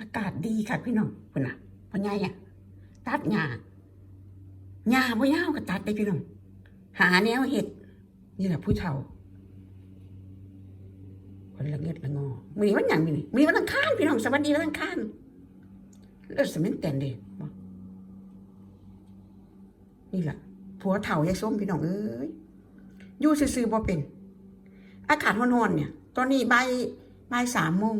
อากาศดีค่ะพี่น้องคุณน่ะพ่อใหญ่อะตัดหญ้าบ่ยาวก็ตัดได้พี่น้องหาแนวเห็ดนี่แหละผู้เฒ่าคนละเงิดละงอมื้อนี้วันหยังมื้อนี้วันอังคารพี่น้องสวัสดีวันอังคารเลิศสมินแต่นเด้บ่นี่แหละผัวเฒ่ายายส้มพี่น้องเอ้ยอยู่ซื่อๆบ่เป็นอากาศร้อนๆเนี่ยตอนนี้บ่าย3 โมง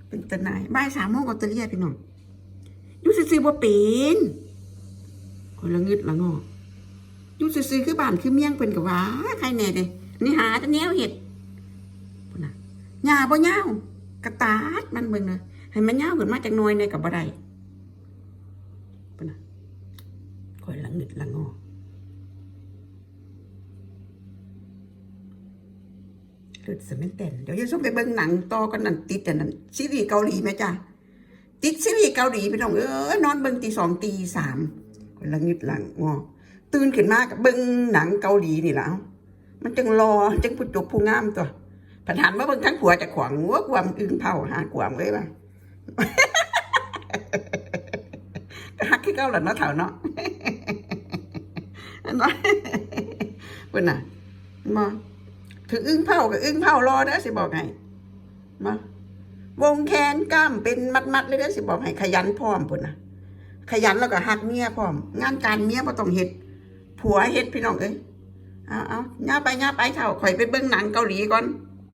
เป็นตะนายบ่าย3 โมงออสเตรเลียพี่น้องอยู่ซื่อๆบ่เป็นคนละงึดละงออยู่ซื่อๆคือบ้านคือเมียงเพิ่นก็ว่าใครแน่เด้นี่หาแต่แนวเฮ็ดพุ่นน่ะหญ้าบ่ยาวกระตาดมันเบิ่งนะให้มันยาวขึ้นมาจักหน่อยเนี่ยก็บ่ได้พุ่นน่ะคนละงึดละงอเลิศสมินแต่นเดี๋ยวยายส้มไปเบิ่งหนังต่อกันนั่นติดแต่นั้นซีรีส์เกาหลีแม่จ้ะติดซีรีส์เกาหลีพี่น้องนอนเบิ่งตี 2 ตี 3คนละงึดละงอตื่นขึ้นมาก็เบิ่งหนังเกาหลีนี่ล่ะมันจังรอจังผู้จบผู้งามตัวผันหันมาเบิ่งทั้งผัวจะขวางหัวความอึ้งเผาหากวามเลยว่าก็ฮักคือเก่าล่ะเนาะเฒ่าเนาะอันว่าเพิ่นน่ะมาถึงอึ้งเผากับอึ้งเผารอเด้อสิบอกให้มาวงแขนกล้ามเป็นมัดๆเลยเด้อสิบอกให้ขยันพร้อมพุ่นน่ะขยันแล้วก็ฮักเมียพร้อมงานการเมียบ่ต้องเฮ็ดผัวเฮ็ดพี่น้องเอ้ยเอาย่าไปเฒ่าข่อยไปเบิ่งหนังเกาหลีก่อน